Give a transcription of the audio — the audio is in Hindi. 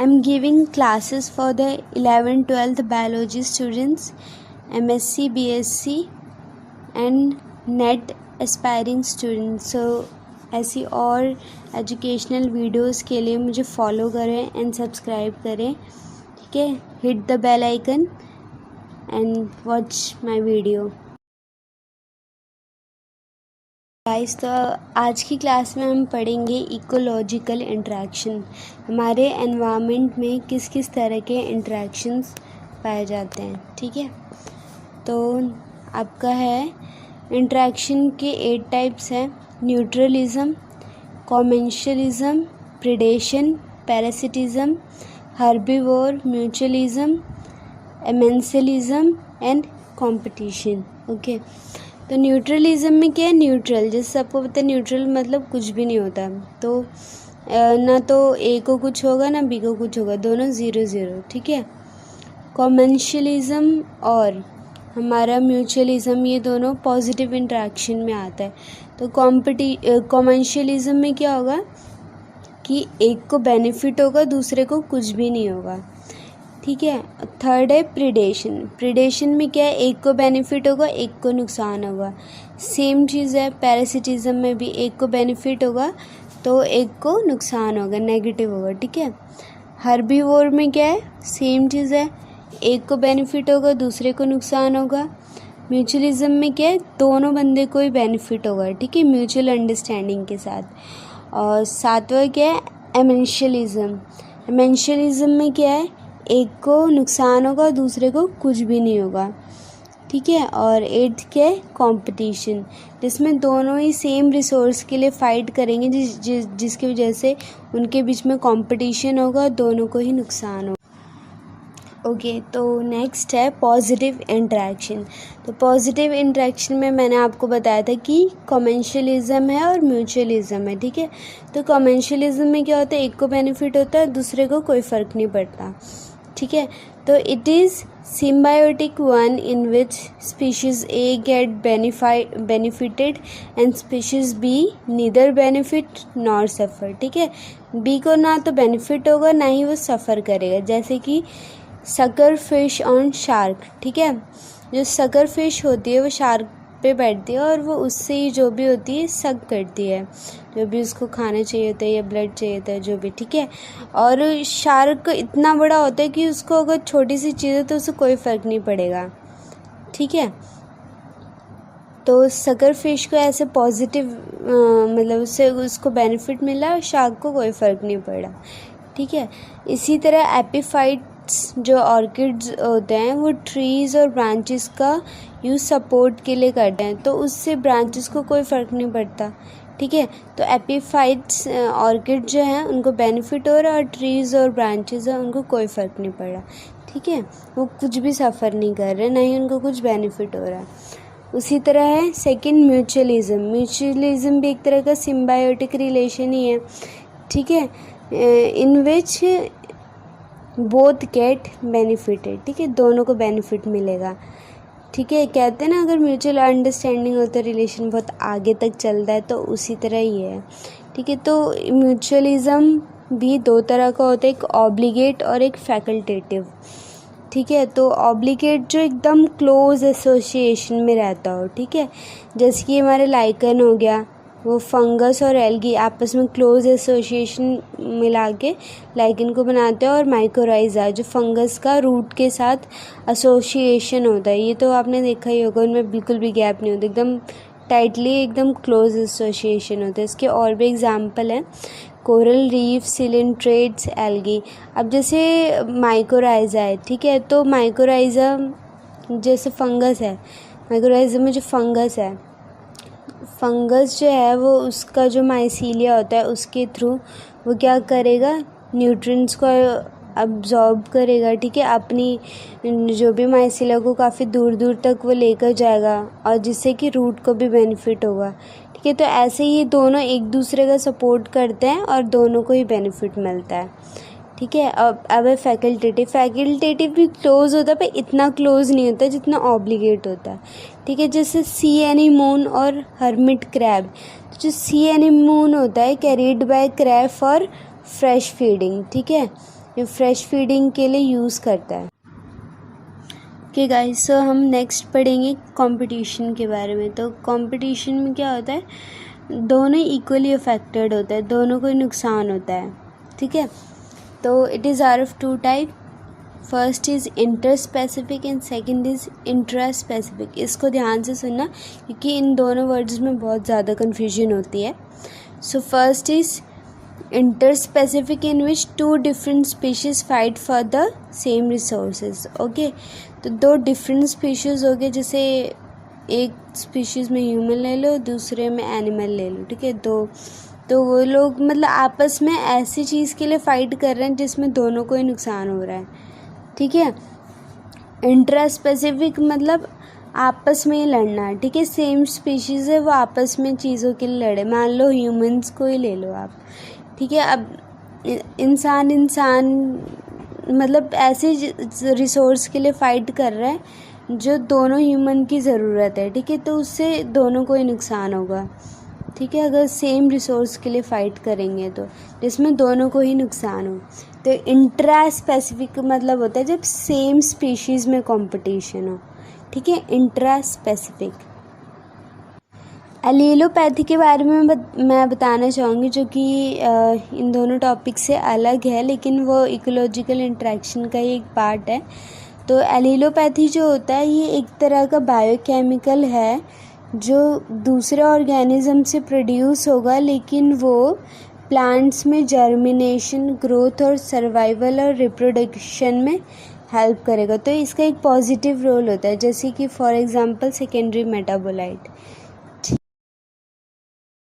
I'm giving classes for the 11th 12th biology students, MSc, BSc and NET aspiring students. So ऐसी और एजुकेशनल वीडियोस के लिए मुझे फॉलो करें एंड सब्सक्राइब करें, ठीक है. Hit the bell icon and watch my video. Guys, तो आज की क्लास में हम पढ़ेंगे इकोलॉजिकल इंटरेक्शन. हमारे एनवायरनमेंट में किस किस तरह के इंटरेक्शंस पाए जाते हैं, ठीक है. तो आपका है इंटरेक्शन के 8 टाइप्स हैं. Neutralism, commensalism, predation, parasitism, herbivore, mutualism, amensalism and competition. Okay, तो न्यूट्रलिज्म में क्या है? न्यूट्रल, जैसे सबको पता है न्यूट्रल मतलब कुछ भी नहीं होता. तो ना तो ए को कुछ होगा ना बी को कुछ होगा, दोनों 0-0, ठीक है. कॉमेंशलिज्म और हमारा म्यूचुअलिज्म, ये दोनों पॉजिटिव इंटरेक्शन में आता है. तो कॉमेंशलिज्म में क्या होगा कि एक को बेनिफिट होगा, दूसरे को कुछ भी नहीं होगा, ठीक है. थर्ड है प्रीडेशन. प्रीडेशन में क्या है? एक को बेनिफिट होगा, एक को नुकसान होगा. सेम चीज़ है पैरासिटिज्म में भी, एक को बेनिफिट होगा तो एक को नुकसान होगा, नेगेटिव होगा, ठीक है. हर्बीवोर में क्या है? सेम चीज़ है, एक को बेनिफिट होगा, दूसरे को नुकसान होगा. म्यूचुअलिज्म में क्या है? दोनों बंदे को ही बेनिफिट होगा, ठीक है, म्यूचुअल अंडरस्टैंडिंग के साथ. और सातवां क्या है? एमेंशलिज्म. एमेंशलिज्म में क्या है? एक को नुकसान होगा, दूसरे को कुछ भी नहीं होगा, ठीक है. और 8th क्या है? कंपटीशन, जिसमें दोनों ही सेम रिसोर्स के लिए फ़ाइट करेंगे, जिसकी वजह से उनके बीच में कंपटीशन होगा, दोनों को ही नुकसान होगा. ओके, तो नेक्स्ट है पॉजिटिव इंटरेक्शन. तो पॉजिटिव इंटरेक्शन में मैंने आपको बताया था कि कॉमेंशलिज्म है और म्यूचुअलिज्म है, ठीक है. तो कॉमेंशलिज्म में क्या होता है? एक को बेनिफिट होता है, दूसरे को कोई फ़र्क नहीं पड़ता, ठीक है. तो it is symbiotic one in which species A get benefited and species B neither benefit nor suffer, ठीक है. B को ना तो बेनिफिट होगा, ना ही वो सफ़र करेगा. जैसे कि सकर फिश ऑन शार्क, ठीक है. जो सकर फिश होती है वो शार्क पे बैठती है और वो उससे ही जो भी होती है सक करती है, जो भी उसको खाना चाहिए होता है या ब्लड चाहिए होता है, जो भी, ठीक है. और शार्क इतना बड़ा होता है कि उसको अगर छोटी सी चीज़ है तो उसे कोई फ़र्क नहीं पड़ेगा, ठीक है. तो सकर फिश को ऐसे पॉजिटिव मतलब उससे उसको बेनिफिट मिला और शार्क को कोई फ़र्क नहीं पड़ा, ठीक है. इसी तरह एपिफाइट्स जो ऑर्किड्स होते हैं वो ट्रीज़ और ब्रांचेस का यूज़ सपोर्ट के लिए करते हैं, तो उससे ब्रांचेस को कोई फ़र्क नहीं पड़ता, ठीक है. तो एपिफाइट्स ऑर्किड जो हैं उनको बेनिफिट हो रहा है और ट्रीज़ और ब्रांचेस हैं उनको कोई फ़र्क नहीं पड़ रहा, ठीक है. वो कुछ भी सफ़र नहीं कर रहे, ना ही उनको कुछ बेनिफिट हो रहा है. उसी तरह है सेकंड म्यूचुअलिज्म. म्यूचुअलिज्म भी एक तरह का सिम्बायोटिक रिलेशन ही है, ठीक है, इन विच बोथ गेट बेनिफिटेड, ठीक है, दोनों को बेनिफिट मिलेगा, ठीक है. कहते हैं ना अगर म्यूचुअल अंडरस्टैंडिंग हो तो रिलेशन बहुत आगे तक चलता है, तो उसी तरह ही है, ठीक है. तो म्यूचुअलिज्म भी 2 तरह का होता है, एक ऑब्लिगेट और एक फैकल्टेटिव, ठीक है. तो ऑब्लिगेट जो एकदम क्लोज एसोसिएशन में रहता हो, ठीक है, जैसे कि हमारे लाइकन हो गया, वो फंगस और एल्गी आपस में क्लोज एसोसिएशन मिला के लाइकन को बनाते हैं. और माइकोराइज़ा जो फंगस का रूट के साथ एसोसिएशन होता है, ये तो आपने देखा ही होगा, उनमें बिल्कुल भी गैप नहीं होता, एकदम टाइटली एकदम क्लोज एसोसिएशन होता है. इसके और भी एग्जांपल हैं, कोरल रीफ, सिलिंट्रेट्स, एल्गी. अब जैसे माइकोराइज़ा है, ठीक है, तो माइकोराइज़ा जैसे फंगस है, माइकोराइज़ा में जो फंगस है, फंगस जो है वो उसका जो माइसीलिया होता है उसके थ्रू वो क्या करेगा? न्यूट्रिएंट्स को अब्जॉर्ब करेगा, ठीक है, अपनी जो भी माइसीलिया को काफ़ी दूर दूर तक वो लेकर जाएगा, और जिससे कि रूट को भी बेनिफिट होगा, ठीक है. तो ऐसे ही ये दोनों एक दूसरे का सपोर्ट करते हैं और दोनों को ही बेनिफिट मिलता है, ठीक है. अब है फैकल्टेटिव भी क्लोज होता है, पर इतना क्लोज नहीं होता जितना ऑब्लिगेट होता है, ठीक है. जैसे सी एनीमोन और हर्मिट क्रैब. तो जो सी एनीमोन होता है carried bye crab for fresh feeding, ठीक है, या फ्रेश फीडिंग के लिए यूज़ करता है। ओके गाइस, सो हम नेक्स्ट पढ़ेंगे कंपटीशन के बारे में। तो कंपटीशन में क्या होता है, दोनों इक्वली अफेक्टेड होता है, दोनों को नुकसान होता है, ठीक है। तो it is are of two type, first is inter specific and second is intra specific. इसको ध्यान से सुनना क्योंकि इन दोनों वर्ड्स में बहुत ज़्यादा कन्फ्यूजन होती है। So first is inter specific in which two different species fight for the same resources. Okay, तो दो डिफरेंट स्पीशीज़ हो गए, जैसे एक स्पीशीज़ में ह्यूमन ले लो, दूसरे में एनिमल ले लो, ठीक है। तो वो लोग मतलब आपस में ऐसी चीज़ के लिए फ़ाइट कर रहे हैं जिसमें दोनों को ही नुकसान हो रहा है, ठीक है। इंट्रा स्पेसिफिक मतलब आपस में ही लड़ना है, ठीक है। सेम स्पीशीज़ है, वो आपस में चीज़ों के लिए लड़े। मान लो ह्यूमंस को ही ले लो आप, ठीक है। अब इंसान मतलब ऐसे रिसोर्स के लिए फ़ाइट कर रहा है जो दोनों ह्यूमन की ज़रूरत है, ठीक है। तो उससे दोनों को ही नुकसान होगा, ठीक है, अगर सेम रिसोर्स के लिए फ़ाइट करेंगे तो, जिसमें दोनों को ही नुकसान हो। तो इंट्रा स्पेसिफिक मतलब होता है जब सेम स्पीशीज़ में कंपटीशन हो, ठीक है, इंट्रा स्पेसिफिक। एलीलोपैथी के बारे में मैं बताना चाहूँगी, जो कि इन दोनों टॉपिक से अलग है, लेकिन वो इकोलॉजिकल इंटरेक्शन का ही एक पार्ट है। तो एलीलोपैथी जो होता है ये एक तरह का बायोकेमिकल है जो दूसरे ऑर्गेनिज्म से प्रोड्यूस होगा, लेकिन वो प्लांट्स में जर्मिनेशन, ग्रोथ और सर्वाइवल और रिप्रोडक्शन में हेल्प करेगा। तो इसका एक पॉजिटिव रोल होता है, जैसे कि फॉर एग्जांपल सेकेंडरी मेटाबोलाइट,